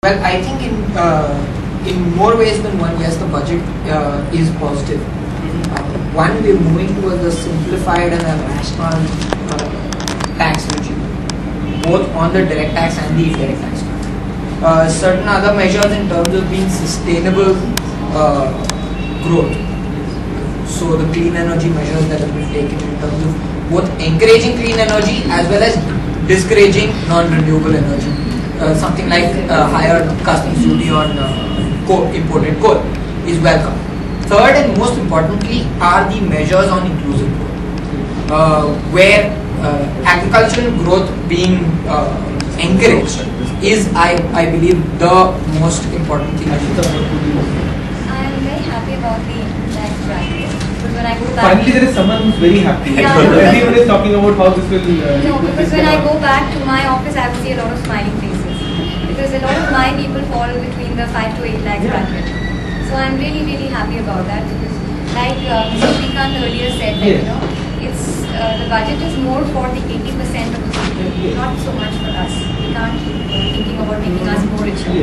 Well, I think in more ways than one, yes, the budget is positive. One, we're moving towards a simplified and a rational tax regime, both on the direct tax and the indirect tax. Certain other measures in terms of being sustainable growth. So the clean energy measures that have been taken in terms of both encouraging clean energy as well as discouraging non-renewable energy. Something like higher customs duty on imported coal is welcome. Third and most importantly are the measures on inclusive growth, where agricultural growth being encouraged is, I believe, the most important thing. I am very happy about the tax bracket. But when I go back, finally there is someone who's very happy. Yeah. Everyone is talking about how this will. No, because when I go back to my office, I will see a lot of smiling faces. Because a lot of my people fall between the 5 to 8 lakhs bracket. So I'm really, really happy about that. Because like Mr. Srikanth earlier said, that, it's the budget is more for the 80% of the people, not so much for us. We can't keep thinking about making us more richer.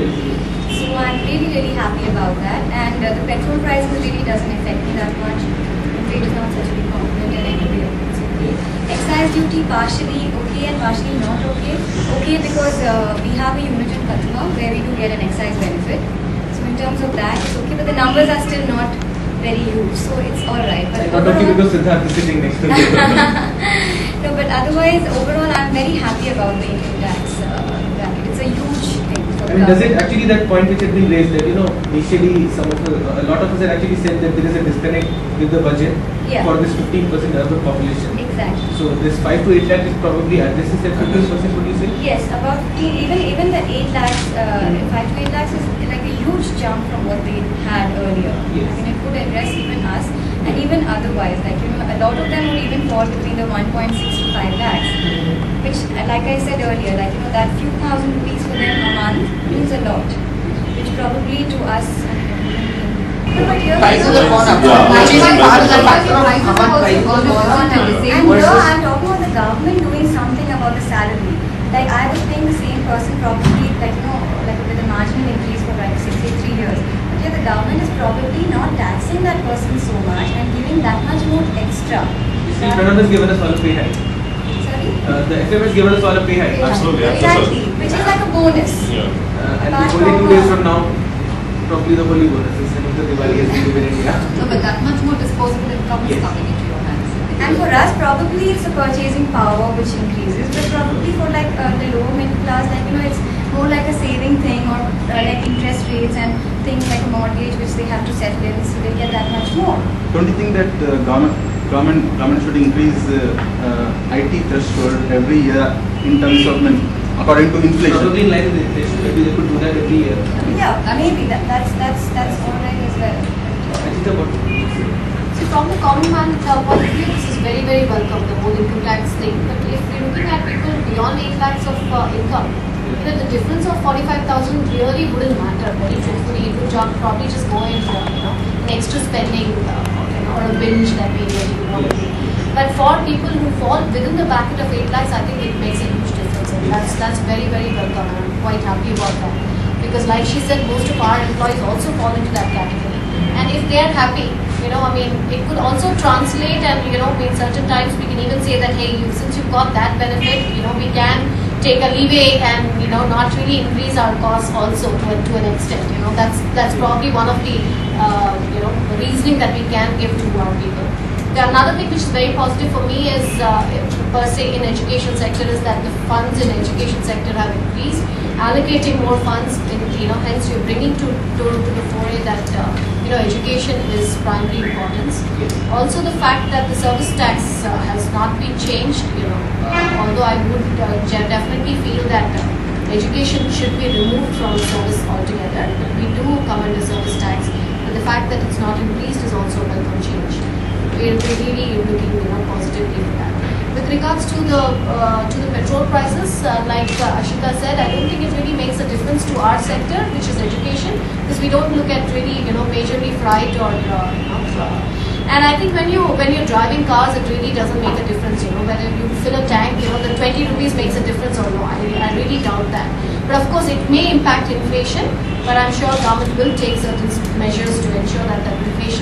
So I'm really, really happy about that. And the petrol prices really doesn't affect me that much. It is not such a big component in any way. Excise duty partially okay and partially not okay. Okay because we have a unit in Kathma where we do get an excise benefit. So in terms of that, it's okay, but the numbers are still not very huge, so it's alright. But not okay because Siddharth is sitting next to me. No, but otherwise, overall, I'm very happy about the income tax bracket. It's a huge thing. For I mean, does it actually, that point which had been raised that, initially a lot of us had actually said that there is a disconnect with the budget for this 15% urban population. Exactly. So this 5 to 8 lakh is probably addresses that 15%, would you say? Yes, about even the 8 lakhs, 5 to 8 lakhs is like a huge jump from what they had earlier. Yes. I mean, it could address even us and even otherwise. Like, a lot of them would even fall between the 1.6 to 5 lakhs. Which, like I said earlier, like, that few thousand rupees for them a month means a lot. Which probably to us. Prices have gone up. Which is part of the factor of how much prices have gone up. And here I'm talking about the government doing something about the salary. Like I was paying the same person probably like with a marginal increase for like 63 years. But here the government is probably not taxing that person so much and giving that much more extra. You see, Pranav has given us all a pay hike. Sorry? The FM has given us all a pay hike. Absolutely. Exactly. Which is like a bonus. Yeah. And only 2 days from now, probably the holy bonus is the Diwali has been given in India. No, but that much more disposable income is coming into your hands. And for us, probably it's a purchasing power which increases, but probably for like the lower middle class, like it's more like a saving thing or like interest rates and things like a mortgage which they have to settle in, so they get that much more. Don't you think that government should increase IT threshold every year in terms of according to inflation? Probably in line with inflation, maybe they could do that every year. Yeah, maybe that's alright as well. So from the common man point of view, this is very, very welcome, the whole income tax thing. But if we're looking at people beyond 8 lakhs of income, the difference of 45,000 really wouldn't matter very truthfully. It would probably just go in, an extra spending or a binge that we really want to do. But for people who fall within the bracket of 8 lakhs, I think it makes a huge difference. And that's very, very welcome. And I'm quite happy about that. Because like she said, most of our employees also fall into that category. And if they are happy, it could also translate and, in certain times we can even say that, hey, since you've got that benefit, we can take a leeway and, not really increase our costs also to an extent. That's probably one of the, reasoning that we can give to our people. Another thing which is very positive for me is, per se in education sector, is that the funds in education sector have increased, allocating more funds, hence you're bringing to the foray that, education is primary importance. Also the fact that the service tax has not been changed, although I would definitely feel that education should be removed from service altogether, but we do come under service tax, and the fact that it's not increased is also a welcome change. We're really looking positively at that. With regards to the petrol prices, like Ashika said, I don't think it really makes a difference to our sector, which is education, because we don't look at really majorly freight or and I think when you're driving cars, it really doesn't make a difference. Whether you fill a tank, the 20 rupees makes a difference or no. I really doubt that. But of course, it may impact inflation. But I'm sure government will take certain measures to ensure that that inflation